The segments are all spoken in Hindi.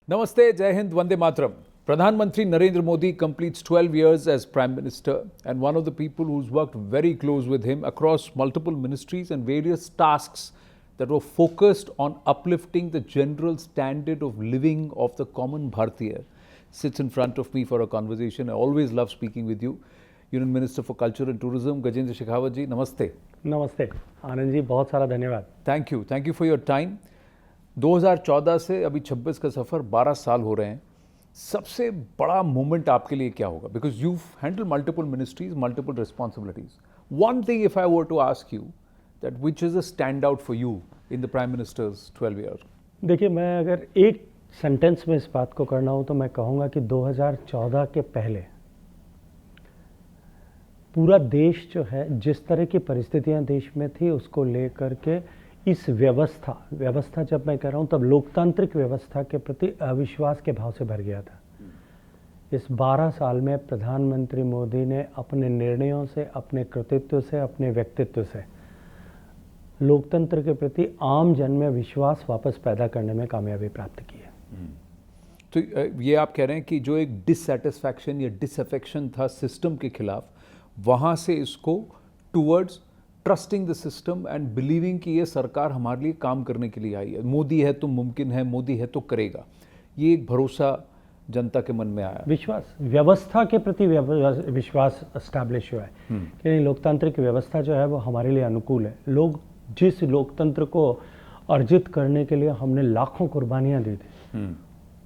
Namaste, Jai Hind, Vande Mataram. Pradhan Mantri Narendra Modi completes 12 years as Prime Minister, and one of the people who's worked very close with him across multiple ministries and various tasks that were focused on uplifting the general standard of living of the common Bharatiya sits in front of me for a conversation. I always love speaking with you. Union Minister for Culture and Tourism, Gajendra Shekhawat ji, namaste. नमस्ते आनंद जी, बहुत सारा धन्यवाद। Thank you for your time. 2014 से अभी 26 का सफ़र 12 साल हो रहे हैं। सबसे बड़ा मोमेंट आपके लिए क्या होगा? Because you handle multiple ministries, multiple responsibilities. One thing if I were to ask you that which is a stand out for you in the prime minister's 12 year? देखिए, मैं अगर एक सेंटेंस में इस बात को करना हो तो मैं कहूँगा कि 2014 के पहले पूरा देश जो है, जिस तरह की परिस्थितियां देश में थी उसको लेकर के इस व्यवस्था जब मैं कह रहा हूं तब लोकतांत्रिक व्यवस्था के प्रति अविश्वास के भाव से भर गया था। इस 12 साल में प्रधानमंत्री मोदी ने अपने निर्णयों से, अपने कृतित्व से, अपने व्यक्तित्व से लोकतंत्र के प्रति आम जन में विश्वास वापस पैदा करने में कामयाबी प्राप्त की है। तो ये आप कह रहे हैं कि जो एक डिससेटिस्फैक्शन या डिसअफेक्शन था सिस्टम के खिलाफ, वहाँ से इसको towards trusting the system and believing कि ये सरकार हमारे लिए काम करने के लिए आई है, मोदी है तो मुमकिन है, मोदी है तो करेगा, ये एक भरोसा जनता के मन में आया। विश्वास, व्यवस्था के प्रति विश्वास एस्टैब्लिश हुआ है कि लोकतांत्रिक व्यवस्था जो है वो हमारे लिए अनुकूल है। लोग जिस लोकतंत्र को अर्जित करने के लिए हमने लाखों कुर्बानियां दी थी,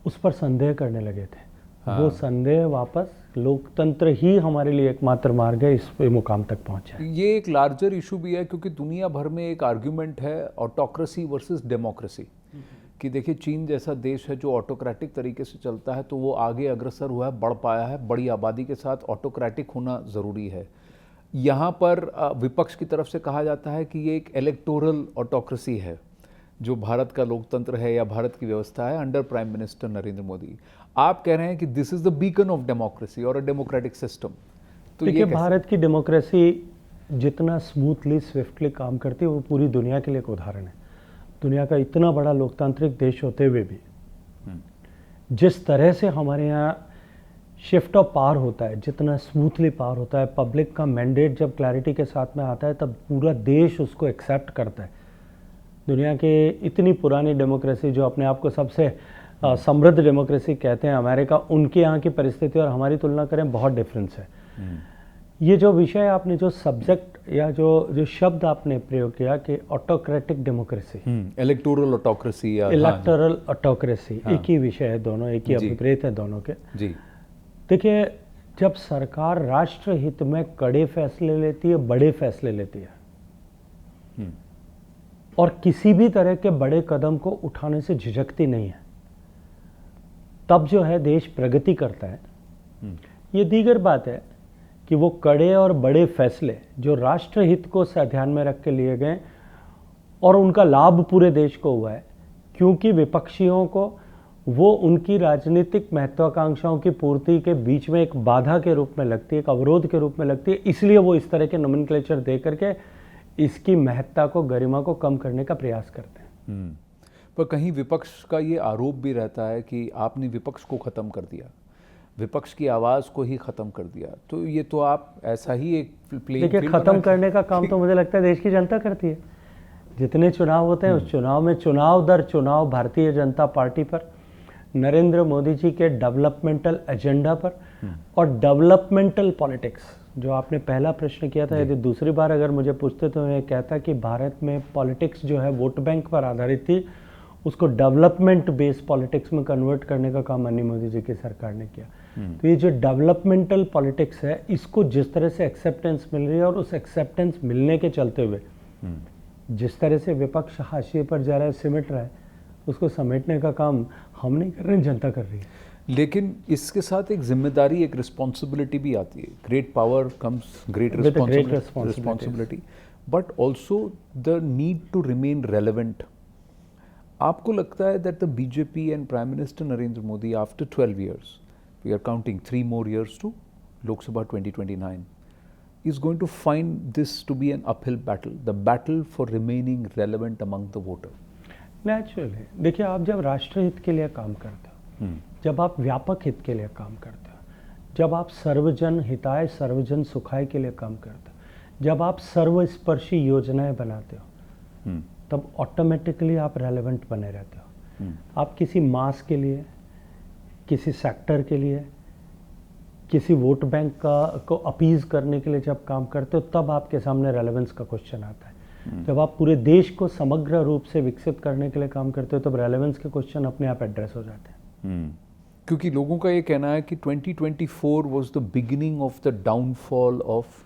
उस पर संदेह करने लगे थे। हाँ। वो संदेह वापस, लोकतंत्र ही हमारे लिए एकमात्र मार्ग है इस मुकाम तक पहुंचा। ये एक लार्जर इशू भी है क्योंकि दुनिया भर में एक आर्ग्यूमेंट है ऑटोक्रेसी वर्सेस डेमोक्रेसी कि देखिए चीन जैसा देश है जो ऑटोक्रेटिक तरीके से चलता है तो वो आगे अग्रसर हुआ है, बढ़ पाया है। बड़ी आबादी के साथ ऑटोक्रेटिक होना ज़रूरी है। यहाँ पर विपक्ष की तरफ से कहा जाता है कि ये एक इलेक्टोरल ऑटोक्रेसी है जो भारत का लोकतंत्र है या भारत की व्यवस्था है under prime minister Narendra Modi. आप कह रहे हैं कि this is the beacon of democracy और अ डेमोक्रेटिक सिस्टम। तो देखिए, भारत की डेमोक्रेसी जितना स्मूथली, स्विफ्टली काम करती है वो पूरी दुनिया के लिए एक उदाहरण है। दुनिया का इतना बड़ा लोकतांत्रिक देश होते हुए भी जिस तरह से हमारे यहाँ शिफ्ट ऑफ पावर होता है, जितना स्मूथली पावर होता है, पब्लिक का मैंडेट जब क्लैरिटी के साथ में आता है तब पूरा देश उसको एक्सेप्ट करता है। दुनिया के इतनी पुरानी डेमोक्रेसी जो अपने आप को सबसे समृद्ध डेमोक्रेसी कहते हैं, अमेरिका, उनके यहाँ की परिस्थिति और हमारी तुलना करें बहुत डिफरेंस है। ये जो विषय आपने, जो सब्जेक्ट या जो शब्द आपने प्रयोग किया कि ऑटोक्रेटिक डेमोक्रेसी, इलेक्टोरल ऑटोक्रेसी या इलेक्टोरल ऑटोक्रेसी, एक ही विषय है दोनों, एक ही अभिप्रेत है दोनों के। जी देखिए, जब सरकार राष्ट्र हित में कड़े फैसले लेती है, बड़े फैसले लेती है और किसी भी तरह के बड़े कदम को उठाने से झिझकती नहीं है, तब जो है देश प्रगति करता है। ये दीगर बात है कि वो कड़े और बड़े फैसले जो राष्ट्र हित को ध्यान में रख के लिए गए और उनका लाभ पूरे देश को हुआ है, क्योंकि विपक्षियों को वो उनकी राजनीतिक महत्वाकांक्षाओं की पूर्ति के बीच में एक बाधा के रूप में लगती है, एक अवरोध के रूप में लगती है। इसलिए वो इस तरह के नोमेनक्लेचर दे करके इसकी महत्ता को, गरिमा को कम करने का प्रयास करते हैं। पर कहीं विपक्ष का ये आरोप भी रहता है कि आपने विपक्ष को ख़त्म कर दिया, विपक्ष की आवाज़ को ही ख़त्म कर दिया। तो ये तो आप ऐसा ही एक देखिए, ख़त्म करने का काम तो मुझे लगता है देश की जनता करती है। जितने चुनाव होते हैं उस चुनाव में, चुनाव दर चुनाव भारतीय जनता पार्टी पर, नरेंद्र मोदी जी के डेवलपमेंटल एजेंडा पर और डेवलपमेंटल पॉलिटिक्स, जो आपने पहला प्रश्न किया था, यदि दूसरी बार अगर मुझे पूछते तो मैं कहता कि भारत में पॉलिटिक्स जो है वोट बैंक पर आधारित थी, उसको डेवलपमेंट बेस्ड पॉलिटिक्स में कन्वर्ट करने का काम माननीय मोदी जी की सरकार ने किया। तो ये जो डेवलपमेंटल पॉलिटिक्स है, इसको जिस तरह से एक्सेप्टेंस मिल रही है और उस एक्सेप्टेंस मिलने के चलते हुए जिस तरह से विपक्ष हाशिए पर जा रहा है, सिमट रहा है, उसको समेटने का काम हम नहीं कर रहे हैं, जनता कर रही है। लेकिन इसके साथ एक जिम्मेदारी, एक रिस्पॉन्सिबिलिटी भी आती है। Great power comes great responsibility, but also the need to remain relevant. आपको लगता है that the BJP and prime minister Narendra Modi after 12 years, we are counting 3 more years to Lok Sabha 2029, is going to find this to be an uphill battle, the battle for remaining relevant among the voter? Naturally देखिए, आप जब राष्ट्रहित के लिए काम करते हो जब आप व्यापक हित के लिए काम करते हो, जब आप सर्वजन हिताय सर्वजन सुखाय के लिए काम करते हो, जब आप सर्वस्पर्शी योजनाएं बनाते हो, तब ऑटोमेटिकली आप रेलेवेंट बने रहते हो। आप किसी मास के लिए, किसी सेक्टर के लिए, किसी वोट बैंक को अपीज करने के लिए जब काम करते हो, तब आपके सामने रेलेवेंस का क्वेश्चन आता है। जब आप पूरे देश को समग्र रूप से विकसित करने के लिए काम करते हो, तब रेलेवेंस के क्वेश्चन अपने आप एड्रेस हो जाते हैं। क्योंकि लोगों का ये कहना है कि 2024 was the beginning of the downfall of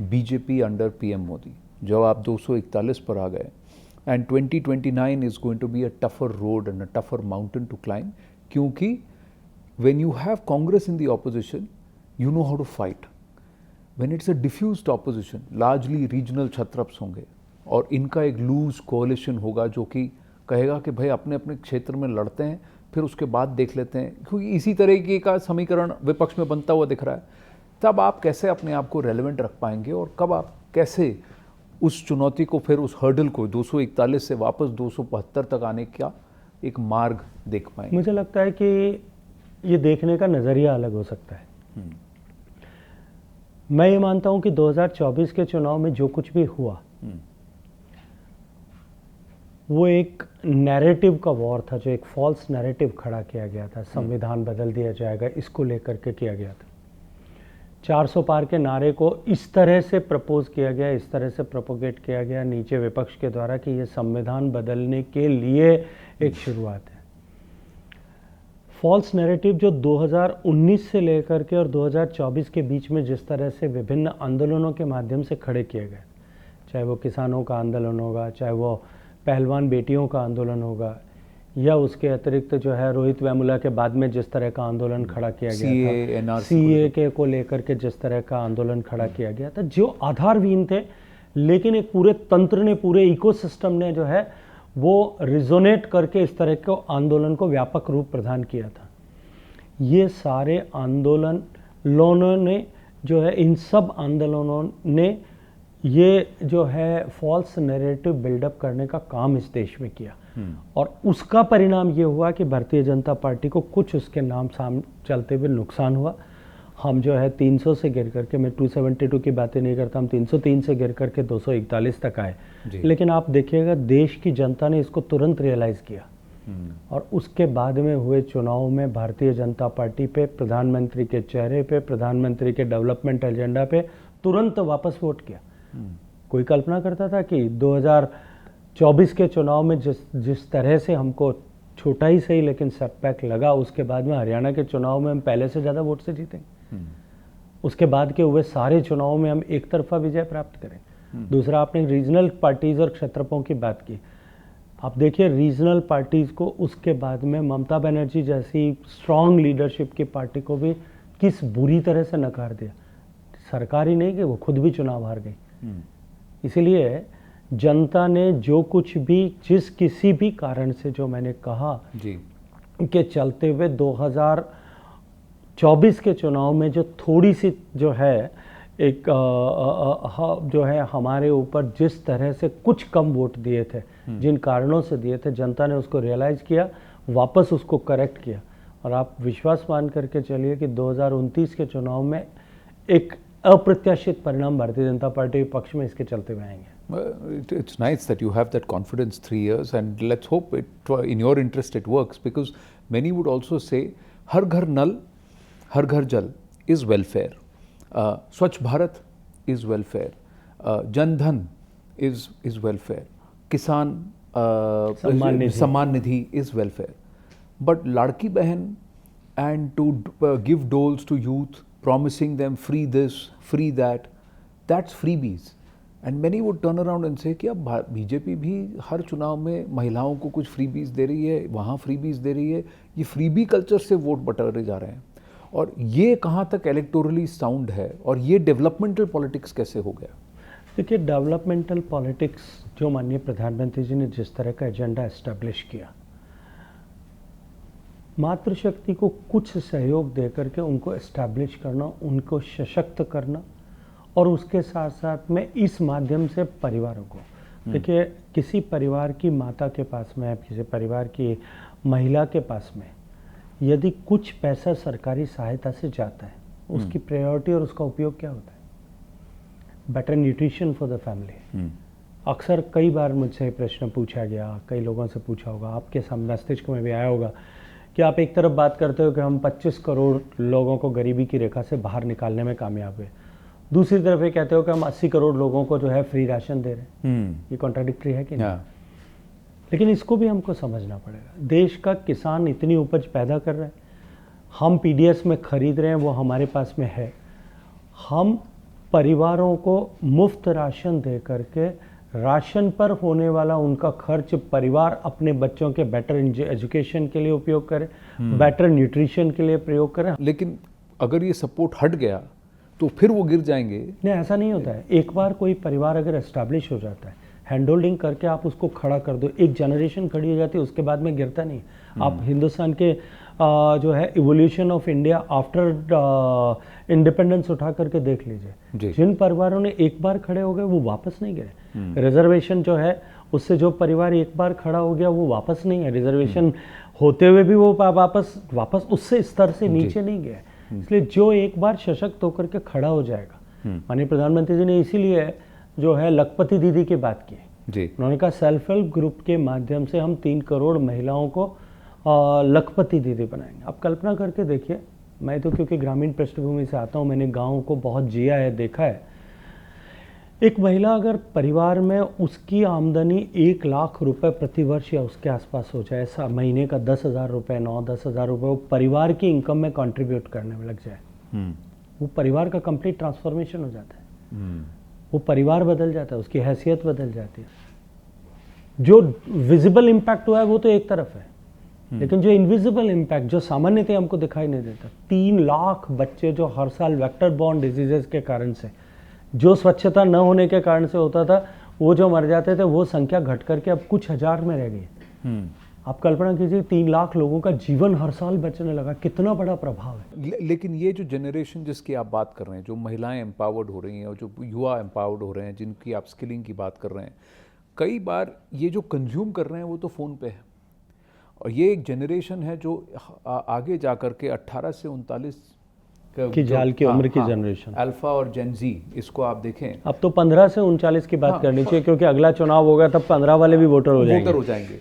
BJP under PM Modi. जब आप 241 पर आ गए, and 2029 is going to be a tougher road and a tougher mountain to climb, क्योंकि when you have Congress in the opposition, you know how to fight. When it's a diffused opposition, largely regional छत्रप्स होंगे और इनका एक लूज कोalition होगा जो कि कहेगा कि भाई अपने अपने क्षेत्र में लड़ते हैं, फिर उसके बाद देख लेते हैं, क्योंकि इसी तरीके का समीकरण विपक्ष में बनता हुआ दिख रहा है। तब आप कैसे अपने आप को रेलेवेंट रख पाएंगे और कब आप कैसे उस चुनौती को, फिर उस हर्डल को 241 से वापस 272 तक आने का एक मार्ग देख पाएंगे? मुझे लगता है कि ये देखने का नज़रिया अलग हो सकता है। मैं ये मानता हूं कि 2024 के चुनाव में जो कुछ भी हुआ वो एक नैरेटिव का वॉर था, जो एक फॉल्स नैरेटिव खड़ा किया गया था। संविधान बदल दिया जाएगा, इसको लेकर के किया गया था। 400 पार के नारे को इस तरह से प्रपोज किया गया, इस तरह से प्रोपोगेट किया गया नीचे विपक्ष के द्वारा कि ये संविधान बदलने के लिए एक शुरुआत है। फॉल्स नैरेटिव जो 2019 से लेकर के और 2024 के बीच में जिस तरह से विभिन्न आंदोलनों के माध्यम से खड़े किए गए, चाहे वो किसानों का आंदोलन होगा, चाहे वो पहलवान बेटियों का आंदोलन होगा, या उसके अतिरिक्त जो है रोहित वेमुला के बाद में जिस तरह का आंदोलन खड़ा किया गया था, CAA को लेकर के जिस तरह का आंदोलन खड़ा किया गया था, जो आधारहीन थे, लेकिन एक पूरे तंत्र ने, पूरे इकोसिस्टम ने जो है वो रिजोनेट करके इस तरह के आंदोलन को व्यापक रूप प्रदान किया था। ये सारे आंदोलनों ने जो है, इन सब आंदोलनों ने ये जो है फॉल्स नैरेटिव बिल्डअप करने का काम इस देश में किया, और उसका परिणाम ये हुआ कि भारतीय जनता पार्टी को कुछ उसके नाम सामने चलते हुए नुकसान हुआ। हम जो है 300 से गिर करके, मैं 272 की बातें नहीं करता, हम 303 से गिर करके 241 तक आए। लेकिन आप देखिएगा, देश की जनता ने इसको तुरंत रियलाइज़ किया, और उसके बाद में हुए चुनाव में भारतीय जनता पार्टी पे, प्रधानमंत्री के चेहरे पे, प्रधानमंत्री के डेवलपमेंट एजेंडा पे तुरंत वापस वोट किया। कोई कल्पना करता था कि 2024 के चुनाव में जिस तरह से हमको छोटा ही सही लेकिन सेटबैक लगा, उसके बाद में हरियाणा के चुनाव में हम पहले से ज़्यादा वोट से जीतेंगे, उसके बाद के हुए सारे चुनावों में हम एक तरफा विजय प्राप्त करें। दूसरा, आपने रीजनल पार्टीज और क्षेत्रपों की बात की। आप देखिए, रीजनल पार्टीज को उसके बाद में ममता बनर्जी जैसी स्ट्रांग लीडरशिप की पार्टी को भी किस बुरी तरह से नकार दिया। सरकार ही नहीं कि वो खुद भी चुनाव हार गई। इसीलिए जनता ने जो कुछ भी, जिस किसी भी कारण से, जो मैंने कहा जी के चलते हुए 2024 के चुनाव में जो थोड़ी सी जो है एक जो है हमारे ऊपर जिस तरह से कुछ कम वोट दिए थे, जिन कारणों से दिए थे, जनता ने उसको रियलाइज़ किया, वापस उसको करेक्ट किया, और आप विश्वास मान करके चलिए कि 2029 के चुनाव में एक अप्रत्याशित परिणाम भारतीय जनता पार्टी के पक्ष में इसके चलते हुए आएंगे। It's nice that you have that confidence 3 years, and let's hope it, in your interest, it works, because many would also say har ghar nal, har ghar jal is welfare, Swachh Bharat is welfare, Jan Dhan is welfare, Kisan Samman Nidhi is welfare, but Ladki Behan and to give doles to youth, promising them free this, free that, that's freebies. And many would turn around and से कि अब बीजेपी भी हर चुनाव में महिलाओं को कुछ फ्रीबीज दे रही है, वहाँ फ्रीबीज दे रही है, ये फ्रीबी कल्चर से वोट बटोरे जा रहे हैं, और ये कहाँ तक इलेक्टोरली साउंड है, और ये डेवलपमेंटल पॉलिटिक्स कैसे हो गया? देखिए, डेवलपमेंटल पॉलिटिक्स जो माननीय प्रधानमंत्री जी ने जिस तरह का एजेंडा एस्टेब्लिश किया, मातृशक्ति को कुछ सहयोग दे करके उनको एस्टेब्लिश करना, उनको सशक्त करना, और उसके साथ साथ में इस माध्यम से परिवारों को, देखिए किसी परिवार की माता के पास में, किसी परिवार की महिला के पास में यदि कुछ पैसा सरकारी सहायता से जाता है, उसकी प्रायोरिटी और उसका उपयोग क्या होता है? Better nutrition for the family. अक्सर कई बार मुझसे प्रश्न पूछा गया, कई लोगों से पूछा होगा, आपके सामने मस्तिष्क में भी आया होगा कि आप एक तरफ बात करते हो कि हम 25 करोड़ लोगों को गरीबी की रेखा से बाहर निकालने में कामयाब हुए, दूसरी तरफ ये कहते हो कि हम 80 करोड़ लोगों को जो है फ्री राशन दे रहे हैं। ये कॉन्ट्राडिक्टरी है कि नहीं? लेकिन इसको भी हमको समझना पड़ेगा। देश का किसान इतनी उपज पैदा कर रहा है, हम पीडीएस में खरीद रहे हैं, वो हमारे पास में है। हम परिवारों को मुफ्त राशन दे करके राशन पर होने वाला उनका खर्च परिवार अपने बच्चों के बेटर एजुकेशन के लिए उपयोग करे, बेटर न्यूट्रिशन के लिए प्रयोग करें। लेकिन अगर ये सपोर्ट हट गया तो फिर वो गिर जाएंगे। नहीं, ऐसा नहीं होता है। एक बार कोई परिवार अगर एस्टैब्लिश हो जाता है, हैंड होल्डिंग करके आप उसको खड़ा कर दो, एक जनरेशन खड़ी हो जाती है, उसके बाद में गिरता नहीं। आप हिंदुस्तान के जो है evolution of India after independence उठा करके देख लीजिए। जिन परिवारों ने एक बार खड़े हो गए वो वापस नहीं गिरे। रिजर्वेशन जो है उससे जो परिवार एक बार खड़ा हो गया वो वापस नहीं है। रिजर्वेशन होते हुए भी वो वापस उससे स्तर से नीचे नहीं गया। इसलिए जो एक बार सशक्त होकर के खड़ा हो जाएगा, माननीय प्रधानमंत्री जी ने इसीलिए जो है लखपति दीदी की बात की जी। उन्होंने कहा सेल्फ हेल्प ग्रुप के माध्यम से हम 3 करोड़ महिलाओं को लखपति दीदी बनाएंगे। आप कल्पना करके देखिए, मैं तो क्योंकि ग्रामीण पृष्ठभूमि से आता हूँ, मैंने गाँव को बहुत जिया है, देखा है। एक महिला अगर परिवार में उसकी आमदनी 1 लाख रुपए प्रति वर्ष या उसके आसपास हो जाए, ऐसा महीने का 10,000 रुपये, 9-10,000 रुपये वो परिवार की इनकम में कंट्रीब्यूट करने में लग जाए, वो परिवार का कंप्लीट ट्रांसफॉर्मेशन हो जाता है। वो परिवार बदल जाता है, उसकी हैसियत बदल जाती है। जो विजिबल इम्पैक्ट हुआ है वो तो एक तरफ है, लेकिन जो इनविजिबल इम्पैक्ट जो सामान्यतः हमको दिखाई नहीं देता, 3 लाख बच्चे जो हर साल वेक्टर बॉर्न डिजीजेस के कारण से, जो स्वच्छता न होने के कारण से होता था, वो जो मर जाते थे, वो संख्या घट करके अब कुछ हजार में रह गई। आप कल्पना कीजिए 3 लाख लोगों का जीवन हर साल बचने लगा, कितना बड़ा प्रभाव है। लेकिन ये जो जनरेशन जिसकी आप बात कर रहे हैं, जो महिलाएं एम्पावर्ड हो रही हैं और जो युवा एम्पावर्ड हो रहे हैं, जिनकी आप स्किलिंग की बात कर रहे हैं, कई बार ये जो कंज्यूम कर रहे हैं वो तो फ़ोन पे है। और ये एक जनरेशन है जो आगे जा कर के 18 से 39 की जाल की उम्र की जनरेशन, अल्फा और जेन जी, इसको आप देखें। अब तो 15 से 39 की बात करनी चाहिए, क्योंकि अगला चुनाव होगा तब 15 वाले भी वोटर हो जाएंगे।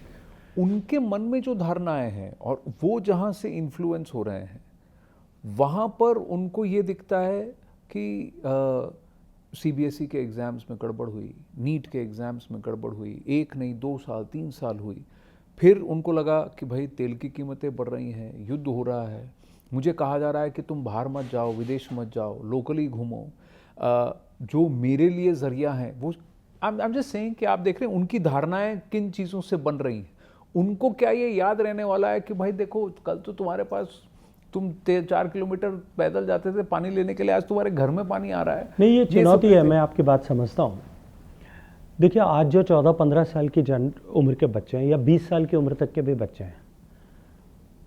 उनके मन में जो धारणाएं हैं और वो जहां से इन्फ्लुएंस हो रहे हैं, वहां पर उनको ये दिखता है कि सीबीएसई के एग्ज़ाम्स में गड़बड़ हुई, नीट के एग्ज़ाम्स में गड़बड़ हुई, 1 नहीं 2 साल 3 साल हुई। फिर उनको लगा कि भाई तेल की कीमतें बढ़ रही हैं, युद्ध हो रहा है, मुझे कहा जा रहा है कि तुम बाहर मत जाओ, विदेश मत जाओ, लोकली घूमो। जो मेरे लिए ज़रिया है वो आई एम जस्ट सेइंग कि आप देख रहे हैं उनकी धारणाएं किन चीज़ों से बन रही हैं। उनको क्या ये याद रहने वाला है कि भाई देखो, कल तो तुम्हारे पास तुम 4 किलोमीटर पैदल जाते थे पानी लेने के लिए, आज तुम्हारे घर में पानी आ रहा है। नहीं, ये चुनौती है, मैं आपकी बात समझता हूँ। देखिए, आज जो 14-15 साल की उम्र के बच्चे हैं या 20 साल की उम्र तक के भी बच्चे हैं,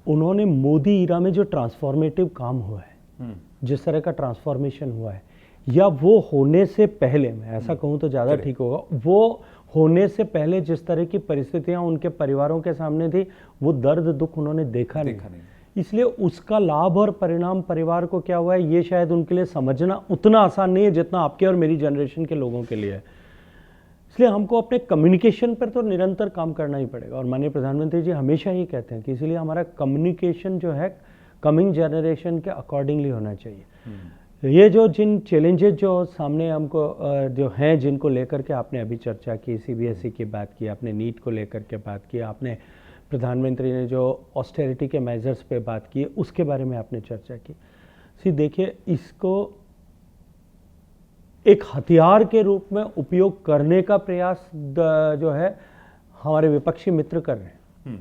उन्होंने मोदी ईरा में जो ट्रांसफॉर्मेटिव काम हुआ है, जिस तरह का ट्रांसफॉर्मेशन हुआ है, या वो होने से पहले, मैं ऐसा कहूँ तो ज़्यादा ठीक होगा, वो होने से पहले जिस तरह की परिस्थितियाँ उनके परिवारों के सामने थी, वो दर्द दुख उन्होंने देखा नहीं। इसलिए उसका लाभ और परिणाम परिवार को क्या हुआ है, ये शायद उनके लिए समझना उतना आसान नहीं है जितना आपके और मेरी जनरेशन के लोगों के लिए है। इसलिए हमको अपने कम्युनिकेशन पर तो निरंतर काम करना ही पड़ेगा। और माननीय प्रधानमंत्री जी हमेशा ही कहते हैं कि इसलिए हमारा कम्युनिकेशन जो है कमिंग जनरेशन के अकॉर्डिंगली होना चाहिए। ये जो जिन चैलेंजेस जो सामने हमको जो हैं, जिनको लेकर के आपने अभी चर्चा की, सीबीएसई की बात की, आपने नीट को लेकर के बात की, आपने प्रधानमंत्री ने जो ऑस्टेरिटी के मेजर्स पे बात की, उसके बारे में आपने चर्चा की। देखिए, इसको एक हथियार के रूप में उपयोग करने का प्रयास जो है हमारे विपक्षी मित्र कर रहे हैं।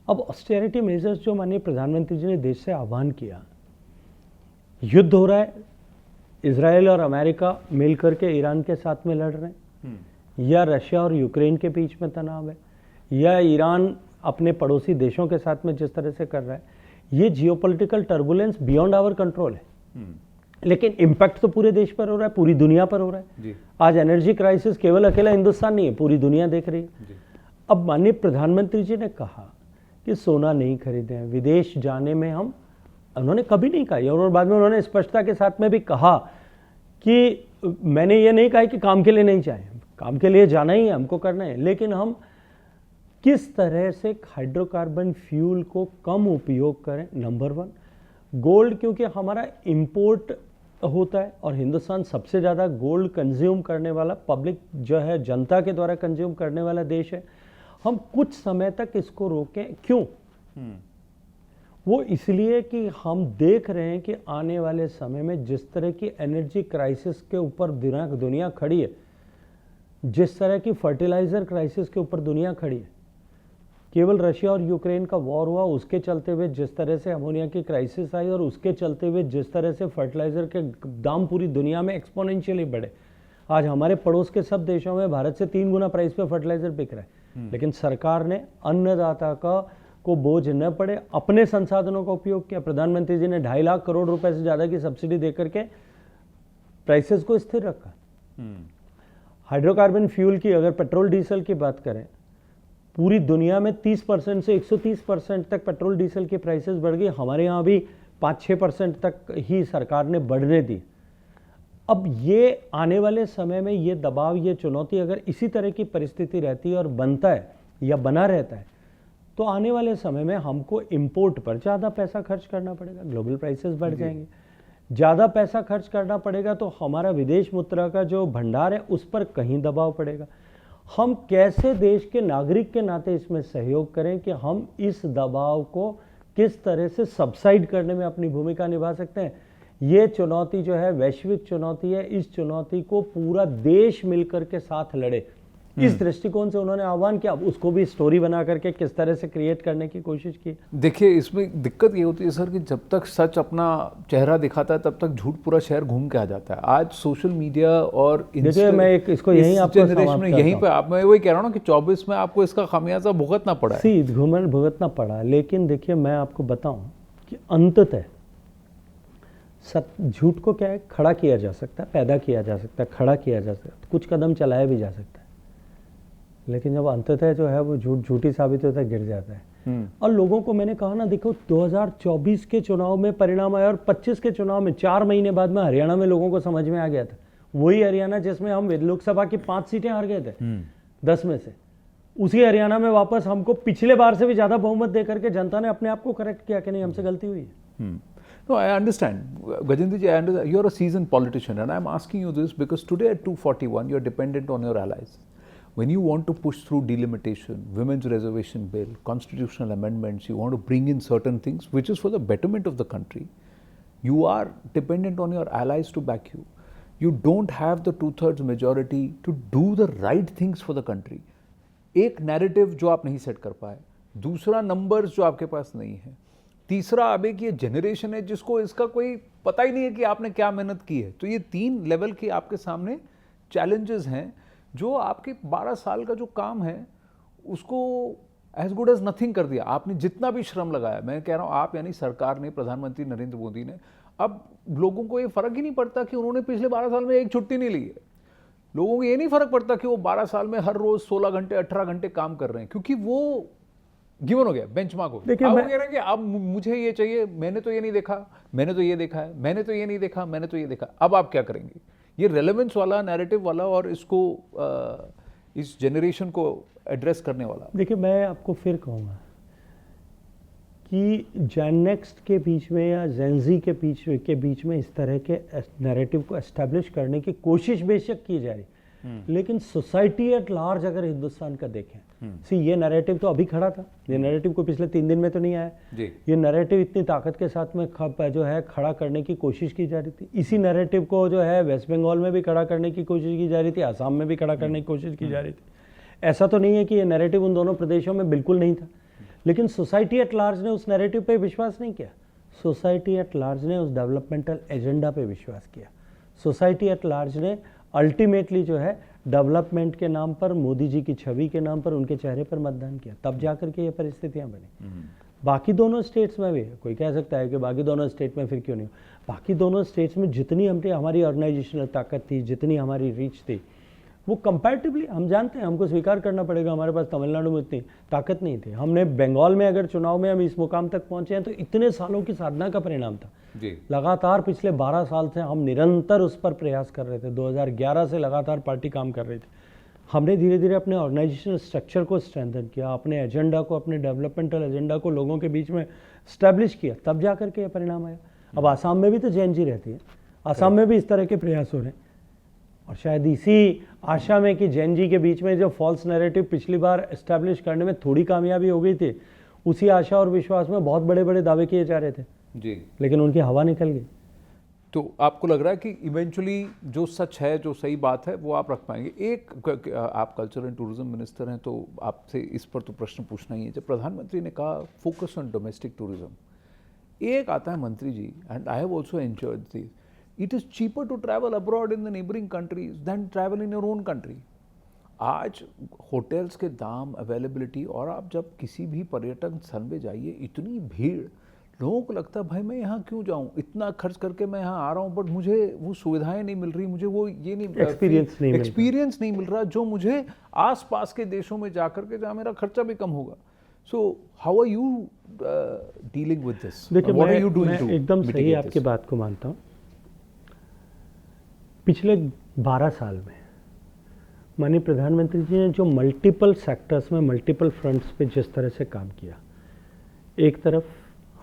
अब ऑस्टेरिटी मेजर्स जो माननीय प्रधानमंत्री जी ने देश से आह्वान किया, युद्ध हो रहा है, इजराइल और अमेरिका मिलकर के ईरान के साथ में लड़ रहे हैं, या रशिया और यूक्रेन के बीच में तनाव है, या ईरान अपने पड़ोसी देशों के साथ में जिस तरह से कर रहा है, ये geopolitical turbulence beyond our control है। लेकिन इम्पैक्ट तो पूरे देश पर हो रहा है, पूरी दुनिया पर हो रहा है। आज एनर्जी क्राइसिस केवल अकेला हिंदुस्तान नहीं है, पूरी दुनिया देख रही है। अब माननीय प्रधानमंत्री जी ने कहा कि सोना नहीं खरीदें, विदेश जाने में हम, उन्होंने कभी नहीं कहा, और बाद में उन्होंने स्पष्टता के साथ में भी कहा कि मैंने ये नहीं कहा कि काम के लिए नहीं चाहें, काम के लिए जाना ही है, हमको करना है, लेकिन हम किस तरह से हाइड्रोकार्बन फ्यूल को कम उपयोग करें। नंबर 1 गोल्ड, क्योंकि हमारा इंपोर्ट होता है और हिंदुस्तान सबसे ज़्यादा गोल्ड कंज्यूम करने वाला, पब्लिक जो है जनता के द्वारा कंज्यूम करने वाला देश है, हम कुछ समय तक इसको रोकें। क्यों? वो इसलिए कि हम देख रहे हैं कि आने वाले समय में जिस तरह की एनर्जी क्राइसिस के ऊपर दुनिया खड़ी है, जिस तरह की फर्टिलाइजर क्राइसिस के ऊपर दुनिया खड़ी है, केवल रशिया और यूक्रेन का वॉर हुआ, उसके चलते हुए जिस तरह से अमोनिया की क्राइसिस आई और उसके चलते हुए जिस तरह से फर्टिलाइजर के दाम पूरी दुनिया में एक्सपोनेंशियली बढ़े, आज हमारे पड़ोस के सब देशों में भारत से 3 गुना प्राइस पे फर्टिलाइजर बिक रहा है, लेकिन सरकार ने अन्नदाता को बोझ न पड़े अपने संसाधनों का उपयोग किया। प्रधानमंत्री जी ने 2.5 लाख करोड़ रुपए से ज़्यादा की सब्सिडी देकर के प्राइसेस को स्थिर रखा। हाइड्रोकार्बन फ्यूल की, अगर पेट्रोल डीजल की बात करें, पूरी दुनिया में 30% से 130% तक पेट्रोल डीजल की प्राइसेस बढ़ गई, हमारे यहाँ भी 5-6% तक ही सरकार ने बढ़ने दी। अब ये आने वाले समय में ये दबाव, ये चुनौती, अगर इसी तरह की परिस्थिति रहती है और बनता है या बना रहता है, तो आने वाले समय में हमको इंपोर्ट पर ज़्यादा पैसा खर्च करना पड़ेगा, ग्लोबल प्राइसेस बढ़ जाएंगे, ज़्यादा पैसा खर्च करना पड़ेगा, तो हमारा विदेश मुद्रा का जो भंडार है उस पर कहीं दबाव पड़ेगा। हम कैसे देश के नागरिक के नाते इसमें सहयोग करें कि हम इस दबाव को किस तरह से सबसाइड करने में अपनी भूमिका निभा सकते हैं। ये चुनौती जो है वैश्विक चुनौती है, इस चुनौती को पूरा देश मिलकर के साथ लड़े, इस दृष्टिकोण से उन्होंने आह्वान किया। अब उसको भी स्टोरी बना करके किस तरह से क्रिएट करने की कोशिश की। देखिए, इसमें दिक्कत ये होती है सर कि जब तक सच अपना चेहरा दिखाता है तब तक झूठ पूरा शहर घूम के आ जाता है। आज सोशल मीडिया और देखिए, मैं इसको यहीं आपको जनरेशन में यहीं पे आप, मैं वही कह रहा हूँ ना कि 24 में आपको इसका खामियाजा भुगतना पड़ा है। घूमन भुगतना पड़ा, लेकिन देखिए मैं आपको बताऊं कि अंततः झूठ को क्या है, खड़ा किया जा सकता है, पैदा किया जा सकता है, खड़ा किया जा सकता है, कुछ कदम चलाया भी जा सकता है, लेकिन जब अंततः जो है वो झूठी साबित होता है, गिर जाता है। और लोगों को मैंने कहा ना, देखो 2024 के चुनाव में परिणाम आया और 25 के चुनाव में 4 महीने बाद में हरियाणा में लोगों को समझ में आ गया था, वही हरियाणा जिसमें हम लोकसभा की 5 सीटें हार गए थे 10 में से, उसी हरियाणा में वापस हमको पिछले बार से भी ज्यादा बहुमत देकर के जनता ने अपने आप को करेक्ट किया कि नहीं, हमसे गलती हुई है। No, I understand. Gajendra ji, I understand. You're a seasoned politician and I'm asking you this because today at 241, you're dependent on your allies. When you want to push through delimitation, women's reservation bill, constitutional amendments, you want to bring in certain things which is for the betterment of the country, you are dependent on your allies to back you. You don't have the 2/3 majority to do the right things for the country. एक narrative जो आप नहीं सेट कर पाए, दूसरा numbers जो आपके पास नहीं है, तीसरा अब एक ये जनरेशन है जिसको इसका कोई पता ही नहीं है कि आपने क्या मेहनत की है। तो ये 3 लेवल के आपके सामने चैलेंजेस हैं जो आपके 12 साल का जो काम है उसको एज गुड एज नथिंग कर दिया। आपने जितना भी श्रम लगाया, मैं कह रहा हूँ आप यानी सरकार ने, प्रधानमंत्री नरेंद्र मोदी ने, अब लोगों को ये फर्क ही नहीं पड़ता कि उन्होंने पिछले 12 साल में एक छुट्टी नहीं ली है। लोगों को ये नहीं फर्क पड़ता कि वो 12 साल में हर रोज 16 घंटे 18 घंटे काम कर रहे हैं, क्योंकि वो गिवन हो गया, बेंचमार्क हो गया। अब कह रहे हैं कि अब मुझे ये चाहिए, मैंने तो ये नहीं देखा, मैंने तो ये देखा है, मैंने तो ये नहीं देखा, मैंने तो ये देखा, अब आप क्या करेंगे? ये रेलेवेंस वाला, नैरेटिव वाला और इसको इस जनरेशन को एड्रेस करने वाला। देखिए, मैं आपको फिर कहूँगा कि जेन नेक्स्ट के बीच में या जेनजी के बीच में इस तरह के नैरेटिव को एस्टैब्लिश करने की कोशिश बेशक की जा रही, लेकिन सोसाइटी एट लार्ज अगर हिंदुस्तान का देखें, ये नैरेटिव तो अभी खड़ा था, ये नैरेटिव को पिछले 3 दिन में तो नहीं आया जी। ये नैरेटिव इतनी ताकत के साथ में जो है खड़ा करने की कोशिश की जा रही थी। इसी नैरेटिव को जो है वेस्ट बंगाल में भी खड़ा करने की कोशिश की जा रही थी, आसाम में भी खड़ा करने की कोशिश की जा रही थी। ऐसा तो नहीं है कि ये नैरेटिव उन दोनों प्रदेशों में बिल्कुल नहीं था, लेकिन सोसाइटी एट लार्ज ने उस नैरेटिव पे विश्वास नहीं किया। सोसाइटी एट लार्ज ने उस डेवलपमेंटल एजेंडा पे विश्वास किया। सोसाइटी एट लार्ज ने अल्टीमेटली जो है डेवलपमेंट के नाम पर, मोदी जी की छवि के नाम पर, उनके चेहरे पर मतदान किया, तब जाकर के ये परिस्थितियां बनी। बाकी दोनों स्टेट्स में भी, कोई कह सकता है कि बाकी दोनों स्टेट में फिर क्यों नहीं, बाकी दोनों स्टेट्स में जितनी हमारी ऑर्गेनाइजेशनल ताकत थी, जितनी हमारी रीच थी, वो कंपैरेटिवली हम जानते हैं, हमको स्वीकार करना पड़ेगा, हमारे पास तमिलनाडु में इतनी ताकत नहीं थी। हमने बंगाल में अगर चुनाव में हम इस मुकाम तक पहुंचे हैं तो इतने सालों की साधना का परिणाम था जी। लगातार पिछले 12 साल से हम निरंतर उस पर प्रयास कर रहे थे। 2011 से लगातार पार्टी काम कर रही थी। हमने धीरे धीरे अपने ऑर्गेनाइजेशनल स्ट्रक्चर को स्ट्रेंथन किया, अपने एजेंडा को, अपने डेवलपमेंटल एजेंडा को लोगों के बीच में स्टैब्लिश किया, तब जा करके ये परिणाम आया। अब आसाम में भी तो जैन जी रहती है, आसाम में भी इस तरह के प्रयास हो रहे हैं, और शायद इसी आशा में कि जैन जी के बीच में जो फॉल्स नैरेटिव पिछली बार एस्टैब्लिश करने में थोड़ी कामयाबी हो गई थी, उसी आशा और विश्वास में बहुत बड़े बड़े दावे किए जा रहे थे जी, लेकिन उनकी हवा निकल गई। तो आपको लग रहा है कि इवेंचुअली जो सच है, जो सही बात है, वो आप रख पाएंगे? आप कल्चर एंड टूरिज्म मिनिस्टर हैं, तो आपसे इस पर तो प्रश्न पूछना ही है। जब प्रधानमंत्री ने कहा फोकस ऑन डोमेस्टिक टूरिज्म, एक आता है मंत्री ji, and I have also enjoyed this, it is cheaper to travel abroad in the neighbouring countries then travel in your own country. आज होटल्स के दाम, अवेलेबिलिटी, और आप जब किसी भी पर्यटन स्थल में जाइए, इतनी भीड़, लोगों को लगता है भाई मैं यहाँ क्यों जाऊँ, इतना खर्च करके मैं यहाँ आ रहा हूँ, बट मुझे वो सुविधाएं नहीं मिल रही, मुझे वो ये नहीं एक्सपीरियंस नहीं मिल रहा जो मुझे आसपास के देशों में जा करके, जहाँ मेरा खर्चा भी कम होगा। So how are you dealing with this? देखिए, मैं एकदम सही आपकी बात को मानता हूँ। पिछले 12 साल में माननीय प्रधानमंत्री जी ने जो मल्टीपल सेक्टर्स में, मल्टीपल फ्रंट्स पे जिस तरह से काम किया, एक तरफ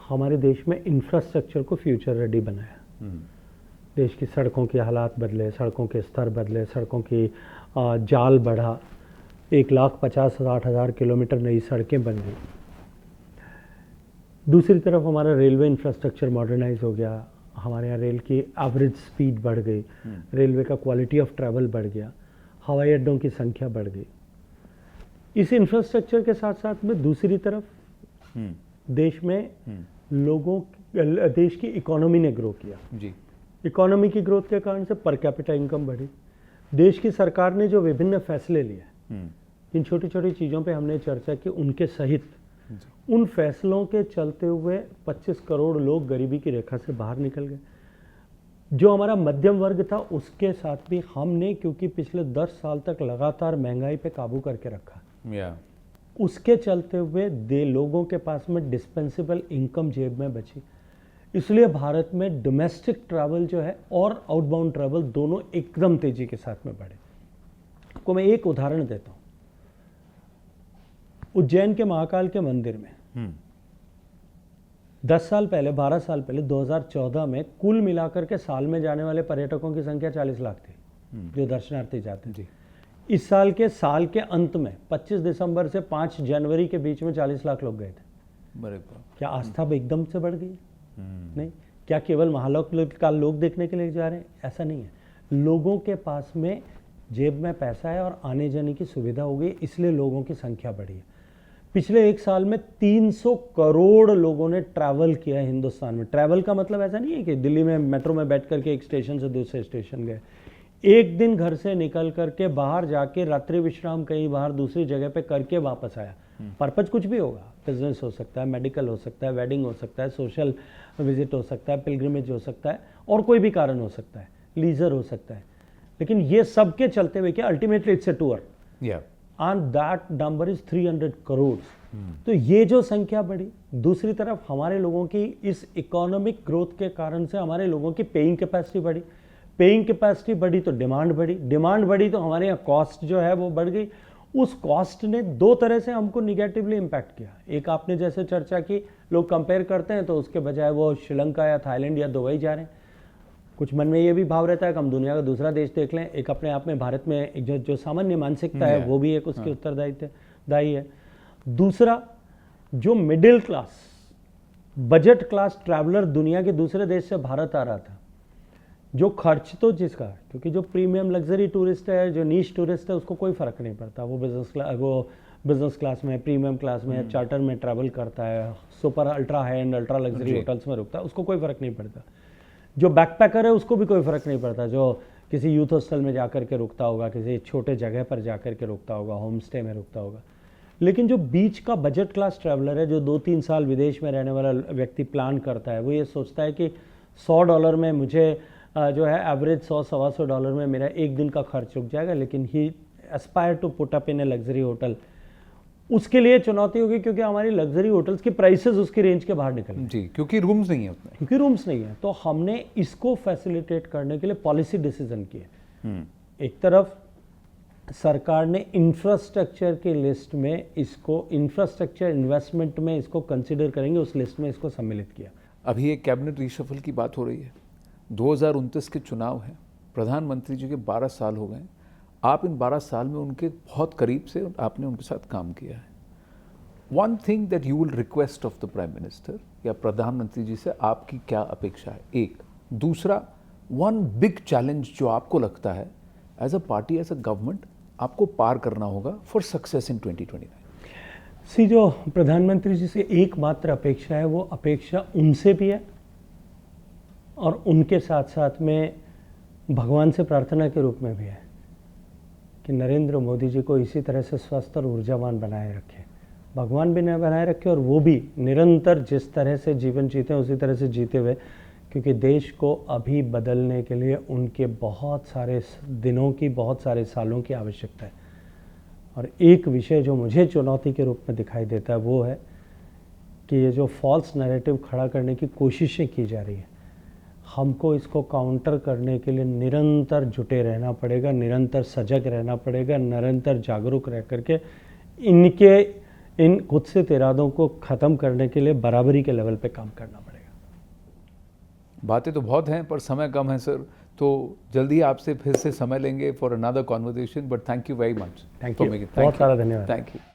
हमारे देश में इंफ्रास्ट्रक्चर को फ्यूचर रेडी बनाया, देश की सड़कों के हालात बदले, सड़कों के स्तर बदले, सड़कों की जाल बढ़ा, 1,50,000 किलोमीटर नई सड़कें बन गई। दूसरी तरफ हमारा रेलवे इंफ्रास्ट्रक्चर मॉडर्नाइज हो गया, हमारे यहाँ रेल की एवरेज स्पीड बढ़ गई, रेलवे का क्वालिटी ऑफ ट्रैवल बढ़ गया, हवाई अड्डों की संख्या बढ़ गई। इस इंफ्रास्ट्रक्चर के साथ साथ में दूसरी तरफ देश में देश की इकोनॉमी ने ग्रो किया जी। इकोनॉमी की ग्रोथ के कारण से पर कैपिटा इनकम बढ़ी। देश की सरकार ने जो विभिन्न फैसले लिए, इन छोटी छोटी चीज़ों पे हमने चर्चा की, उनके सहित उन फैसलों के चलते हुए 25 करोड़ लोग गरीबी की रेखा से बाहर निकल गए। जो हमारा मध्यम वर्ग था उसके साथ भी हमने, क्योंकि पिछले 10 साल तक लगातार महंगाई पे काबू करके रखा, उसके चलते हुए लोगों के पास में डिस्पेंसेबल इनकम जेब में बची। इसलिए भारत में डोमेस्टिक ट्रैवल जो है और आउटबाउंड ट्रैवल दोनों एकदम तेजी के साथ में बढ़े। आपको मैं एक उदाहरण देता हूँ। उज्जैन के महाकाल के मंदिर में 10 साल पहले, 12 साल पहले, 2014 में कुल मिलाकर के साल में जाने वाले पर्यटकों की संख्या 40 लाख थी, जो दर्शनार्थी जाते थे। इस साल के अंत में 25 दिसंबर से 5 जनवरी के बीच में 40 लाख लोग गए थे। क्या आस्था एकदम से बढ़ गई? नहीं। क्या केवल महालोक का लोग देखने के लिए जा रहे हैं? ऐसा नहीं है। लोगों के पास में जेब में पैसा है और आने जाने की सुविधा हो गई, इसलिए लोगों की संख्या बढ़ी है। पिछले 1 साल में 300 करोड़ लोगों ने ट्रैवल किया है हिंदुस्तान में। ट्रैवल का मतलब ऐसा नहीं है कि दिल्ली में मेट्रो में बैठ करके एक स्टेशन से दूसरे स्टेशन गए। एक दिन घर से निकल करके बाहर जाके रात्रि विश्राम कहीं बाहर दूसरी जगह पे करके वापस आया। पर्पज कुछ भी होगा, बिजनेस हो सकता है, मेडिकल हो सकता है, वेडिंग हो सकता है, सोशल विजिट हो सकता है, पिलग्रिमेज हो सकता है, और कोई भी कारण हो सकता है, लीजर हो सकता है। लेकिन ये सब के चलते हुए क्या ultimately it's a tour, and that number is 300 crore. तो ये जो संख्या बढ़ी, दूसरी तरफ हमारे लोगों की इस इकोनॉमिक ग्रोथ के कारण से हमारे लोगों की पेइंग कैपेसिटी बढ़ी। पेइंग कैपेसिटी बढ़ी तो डिमांड बढ़ी, डिमांड बढ़ी तो हमारे यहाँ कॉस्ट जो है वो बढ़ गई। उस कॉस्ट ने 2 तरह से हमको निगेटिवली इम्पैक्ट किया। एक, आपने जैसे चर्चा की, लोग कंपेयर करते हैं तो उसके बजाय वो श्रीलंका या थाईलैंड या दुबई जा रहे हैं। कुछ मन में ये भी भाव रहता है कि हम दुनिया का दूसरा देश देख लें। एक अपने आप में भारत में एक जो सामान्य मानसिकता है वो भी एक उसके उत्तरदायी है। दूसरा, जो middle class, budget class traveller दुनिया के दूसरे देश से भारत आ रहा था, जो खर्च तो जिसका, क्योंकि जो प्रीमियम लग्जरी टूरिस्ट है, जो नीश टूरिस्ट है, उसको कोई फ़र्क नहीं पड़ता। वो बिजनेस क्लास में, प्रीमियम क्लास में, चार्टर में ट्रैवल करता है, super ultra high and ultra luxury hotels में रुकता है, उसको कोई फ़र्क नहीं पड़ता। जो बैकपैकर है उसको भी कोई फ़र्क नहीं पड़ता, जो किसी यूथ हॉस्टल में जाकर के रुकता होगा, किसी छोटे जगह पर जाकर के रुकता होगा, होम स्टे में रुकता होगा। लेकिन जो बीच का बजट क्लास ट्रैवलर है, जो 2-3 साल विदेश में रहने वाला व्यक्ति प्लान करता है, वो ये सोचता है कि $100 में मुझे जो है एवरेज $100-125 में मेरा एक दिन का खर्च रुक जाएगा, लेकिन he aspire to put up in a luxury hotel. उसके लिए चुनौती होगी क्योंकि हमारी लग्जरी होटल्स की प्राइसेस उसकी रेंज के बाहर निकल जी, क्योंकि रूम्स नहीं है उतने, क्योंकि रूम्स नहीं है। तो हमने इसको फैसिलिटेट करने के लिए पॉलिसी डिसीजन किए। एक तरफ सरकार ने इंफ्रास्ट्रक्चर के लिस्ट में इसको, इंफ्रास्ट्रक्चर इन्वेस्टमेंट में इसको कंसिडर करेंगे, उस लिस्ट में इसको सम्मिलित किया। अभी एक कैबिनेट रिशफल की बात हो रही है, 2029 के चुनाव हैं, प्रधानमंत्री जी के 12 साल हो गए, आप इन 12 साल में उनके बहुत करीब से आपने उनके साथ काम किया है। One thing that you will request of the prime minister या प्रधानमंत्री जी से आपकी क्या अपेक्षा है, एक। दूसरा, वन बिग चैलेंज जो आपको लगता है as a party, as a government आपको पार करना होगा फॉर सक्सेस इन 2029। जो प्रधानमंत्री जी से एकमात्र अपेक्षा है, वो अपेक्षा उनसे भी है और उनके साथ साथ में भगवान से प्रार्थना के रूप में भी है कि नरेंद्र मोदी जी को इसी तरह से स्वस्थ और ऊर्जावान बनाए रखे, भगवान भी न बनाए रखे और वो भी निरंतर जिस तरह से जीवन जीते हैं उसी तरह से जीते हुए, क्योंकि देश को अभी बदलने के लिए उनके बहुत सारे दिनों की, बहुत सारे सालों की आवश्यकता है। और एक विषय जो मुझे चुनौती के रूप में दिखाई देता है वो है कि ये जो फॉल्स नैरेटिव खड़ा करने की कोशिशें की जा रही है, हमको इसको काउंटर करने के लिए निरंतर जुटे रहना पड़ेगा, निरंतर सजग रहना पड़ेगा, निरंतर जागरूक रह करके इन कुत्सित इरादों को ख़त्म करने के लिए बराबरी के लेवल पे काम करना पड़ेगा। बातें तो बहुत हैं पर समय कम है सर, तो जल्दी आपसे फिर से समय लेंगे for another conversation, but thank you very much. Thank you, बहुत सारा धन्यवाद। Thank you.